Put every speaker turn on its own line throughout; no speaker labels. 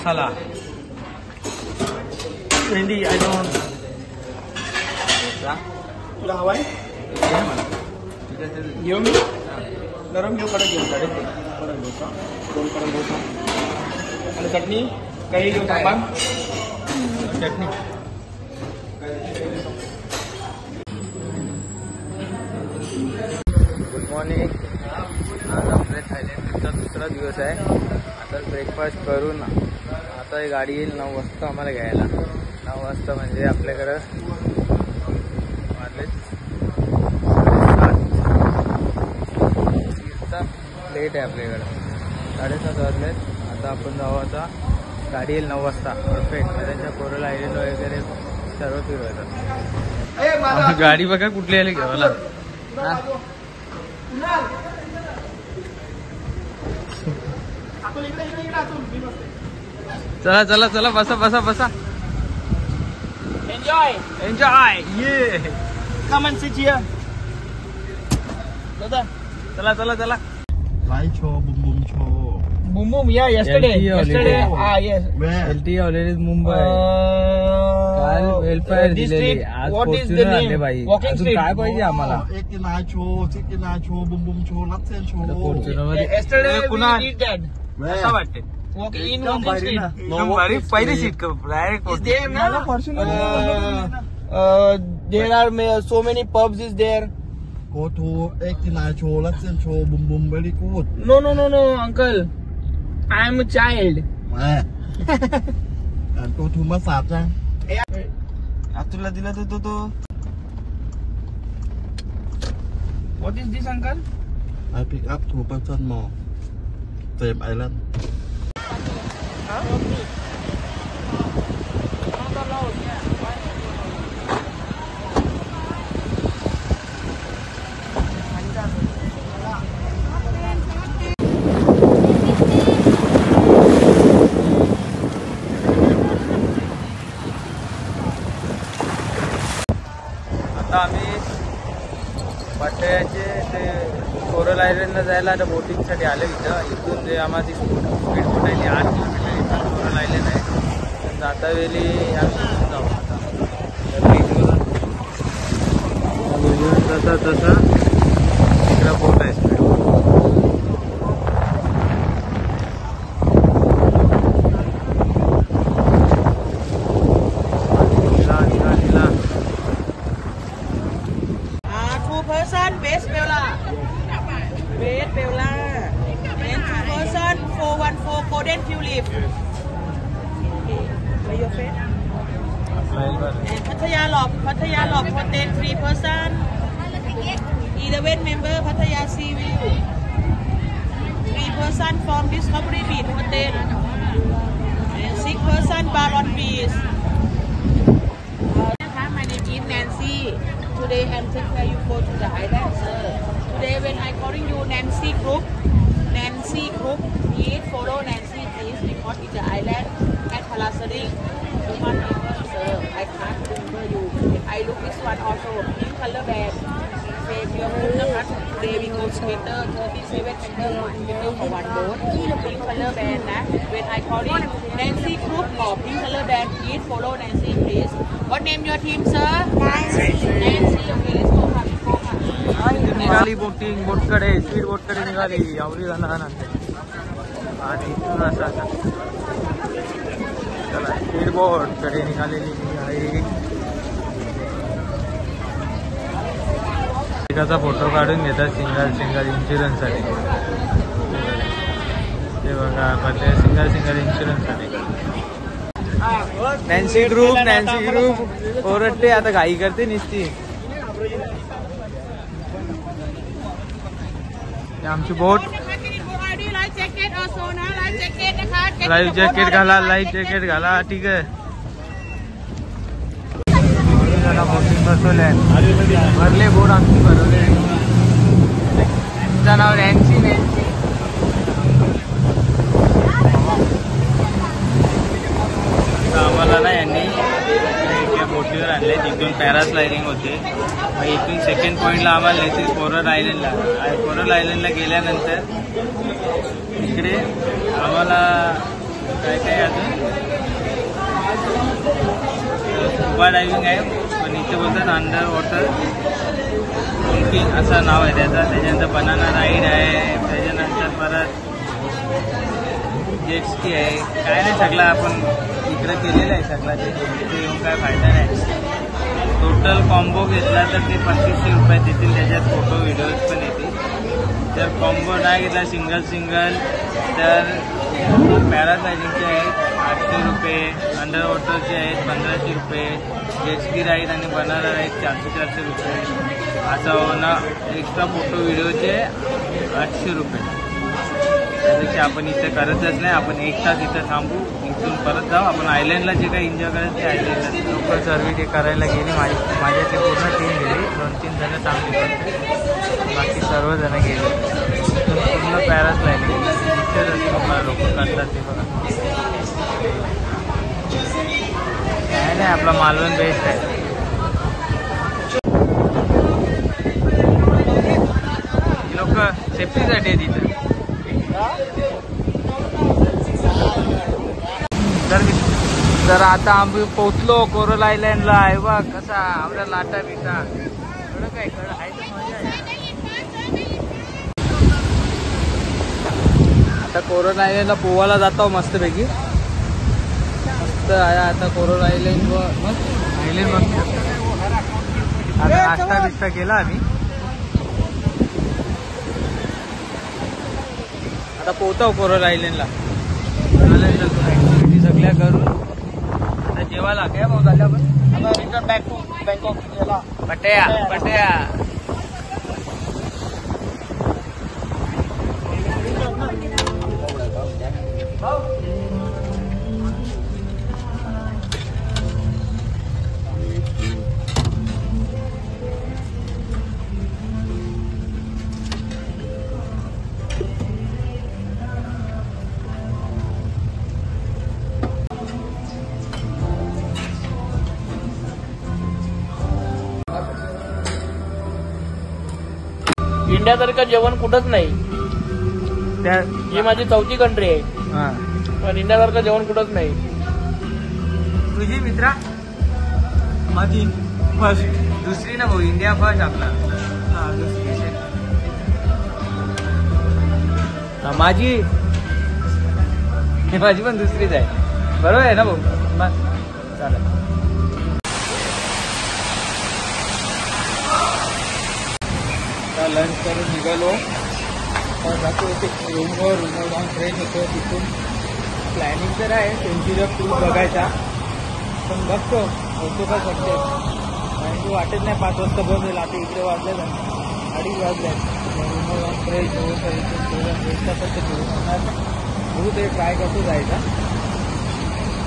मसाला भेंडी I don't तुला हवाय घेऊ मी गरम घेऊ कडक घेऊ कडक डोसा 2 कडक डोसा आणि चटणी काही घेऊ तांबा चटणी गुड मॉर्निंग आज आपल्या थायलंड ट्रिपचा दुसरा दिवस आहे आता ब्रेकफास्ट करून आता ही गाडी येईल 9 वाजता आम्हाला घ्यायला 9 वाजता म्हणजे आपल्याकडं वाजले 7:30 लेट आहे आपल्याकडं 7:30 वाजलेत आता आपण जाऊ आता गाडी येईल 9 वाजता परफेक्ट त्यांच्या कोरल आयलंड वगैरे सर्व फिरवायचं गाडी बघा कुठली आली घेवायला चला चला चला बसा बसा बसा एन्जॉय एन्जॉय ये कम ऑन सिट हियर चला चला चला
light show boom boom show
boom boom या yesterday yes LT already Mumbai काल वेलफेअर दिलेली आज फॉर्च्यूनर आले बाई अजून काय पाहिजे आम्हाला
एक की नाय शो चिक की नाय शो बूम बूम शो लक्षण शो
फॉर्च्यूनर मध्ये yesterday पुन्हा असं वाटते walking भारी पहिली seat direct there are so many pubs is there
go to एक की नाय शो लक्षण show boom boom very good
no uncle I am a child
and go to massage
तुला दिला तो what is this uncle
I pick up 2 person more same island
आम्ही पाटयाचे ते coral आयलंडला जायला आता बोटिंगसाठी आले इथून जे आम्हाला ती स्पीड बोट आहे ती 8 किलोमीटर इथून कोरल आयलंड आहे जाता वेळी आम्ही जाऊ आता तसा इकडं बोट आहे speed boat
Pattaya Lodge Hotel 3 person. 11 member Pattaya Sea View. 3 person from Discovery Beach Hotel. And 6 person Baron Beach. My name is Nancy. Today I'm taking you go to the island, sir. Today when I calling you Nancy Group, please follow Nancy, please, because it's the island at Palasari. One member, sir. I can't remember you. I look this one also. Pink color band. Save your food. Today we go together. 37 together for one boat. Pink color band. When I call it Nancy Group or pink color band, please follow Nancy, please. What name your team, sir? Nancy. Okay, let's go.
निघाली boating बोटकडे speed बोटकडे निघाली आवडी जाणार आणि इथून असं चला speed बोटकडे निघालेली आहे एकाचा फोटो काढून घेतात सिंगल इन्शुरन्ससाठी ते बघा पहिले सिंगल इन्शुरन्ससाठी नॅन्सी ग्रुप ओरडते आता घाई करते निसती आमची बोट लाईफ जॅकेट घाला ठीक आहे बोटिंग बसवल्या भरले बोट आमची भरवले तुमचं नाव नॅन्सी आम्हाला ना यांनी बोटीवर आणले तिथून पॅरास्लायडिंग होते इथून सेकंड पॉईंटला आम्हाला नेतील कोरल आयलंडला गेल्यानंतर इकडे आम्हाला काय काय अजून स्कुबा डायव्हिंग आहे, पण इथे बोलतात अंडर वॉटर डॉल्फिन असं नाव आहे त्याचं. त्याच्यानंतर बनाना राईड आहे, त्याच्यानंतर परत जेटस्की आहे. काय नाही, सगळं आपण इकडं केलेलं आहे सगळं. ते येऊन काय फायदा नाही. टोटल कॉम्बो घेतला तर ते 2500 रुपये देतील. त्याच्यात फोटो व्हिडिओज पण येतील. जर कॉम्बो नाही घेतला सिंगल तर पॅराग्लायडिंगचे आहेत 800 रुपये, अंडर वॉटरचे आहेत 1500 रुपये, जेटस्की राईड आणि बनाना राईड 400 रुपये. असं ना एक्स्ट्रा फोटो व्हिडिओचे 800 रुपये. त्यापेक्षा आपण इथे करतच नाही. आपण 1 तास इथं थांबू, इथून परत जाऊ. आपण आयलंडला जे काही एन्जॉय करायचं ते आयलंडला. लोकल सर्व्हिस हे करायला गेली. माझ्यातले पूर्ण टीम गेली. 2-3 जण चांगली, बाकी सर्वजण गेले. पूर्ण पॅराग्लायडिंग इथेच असं लोक करतात ते बघा. काय नाही, आपला मालवण बेस्ट आहे. लोक सेफ्टीसाठी आहे तिथे. तर आता आम्ही पोचलो कोरल आयलँडला. आहे बघ कसा आपल्या लाटा बिटा थोडं काय आहे तर मजा आहे. आता कोरल आयलँडला पोवायला जातो मस्तपैकी. मस्त आहे आता कोरल आयलँड व मस्त आयलँड मस्त. आता नाश्ता बिस्ता केला आम्ही. आता पोहतो कोरल आयलँडला. ऍक्टिव्हिटी सगळ्या करून आता जेवायला काय भाऊ झाल्या आपण रिटर्न बॅक टू बँकॉक. पट्या पट्या
इंडियासारखं जेवण कुठंच नाही. ही माझी 4थी कंट्री आहे, पण इंडियासारखं जेवण कुठंच नाही.
तुझी मित्रा? माझी फर्स्ट. दुसरी ना भाऊ, इंडिया फर्स्ट आपला. माझी पण दुसरीच आहे. बरोबर आहे ना भाऊ? चालेल. लंच करून निघालो. जातो रूमवर जाऊन फ्रेश होतो. तिथून प्लॅनिंग तर आहे सेंचुरी ऑफ टूर बघायचा, पण बघतो होतो का शकते. कारण की वाटत नाही 5 वाजता बंद होईल. आता इकडे वाजले ना 2:30 वाजले. रूमवर जाऊन फ्रेश होऊ तर इथून थोडं फ्रेशचा पण ते बघू ते ट्राय करतो जायचा.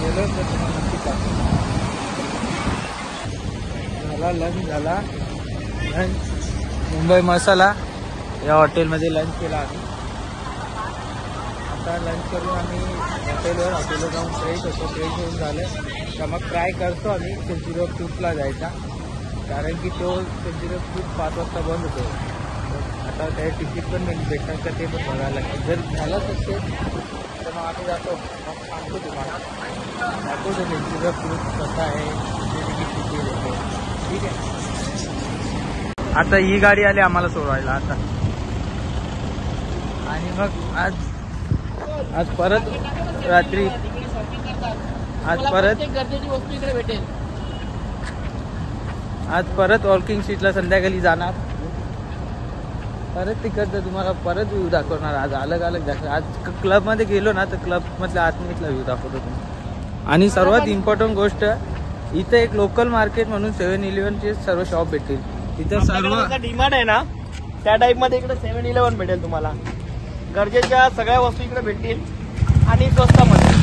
गेलो तर तुम्हाला नक्की टाकतो. झाला लंच झाला. लंच मुंबई मसाला या हॉटेलमध्ये लंच केला आम्ही. आता लंच करून आम्ही हॉटेलवर जाऊन फ्रेश होतो. फ्रेश होऊन झालं तर मग ट्राय करतो आम्ही सेंचुरी ऑफ ट्रूथला जायचा. कारण की तो सेंचुरी ऑफ ट्रूथ 5 वाजता बंद होतो. आता त्या तिकीट पण भेटतात का ते पण बघायला लागेल. जर झालं सक्सेस तर मग आम्ही जातो. मग सांगतो तुम्हाला, दाखवतो सेंचुरी ऑफ ट्रूथ कसं आहे, तिकीट किती देतो. ठीक आहे. आता ही गाडी आली आम्हाला सोडवायला आता. आणि मग आज परत रात्री
गरजेची वस्तू इकडे भेटेल.
आज परत वॉकिंग स्ट्रीटला संध्याकाळी जाणार. परत तिकडचं तुम्हाला परत व्ह्यू दाखवणार. आज अलग अलग दाखव. आज क्लबमध्ये गेलो ना तर क्लबमधल्या आतमधला व्ह्यू दाखवतो तुम्ही. आणि सर्वात इम्पॉर्टंट गोष्ट, इथं एक लोकल मार्केट म्हणून 7-11चे सर्व शॉप भेटतील. तिथं सर्व
डिमांड आहे ना त्या टाईप मध्ये इकडे 7-11 भेटेल तुम्हाला. गरजेच्या सगळ्या वस्तू इकडे भेटतील आणि स्वस्तामध्ये.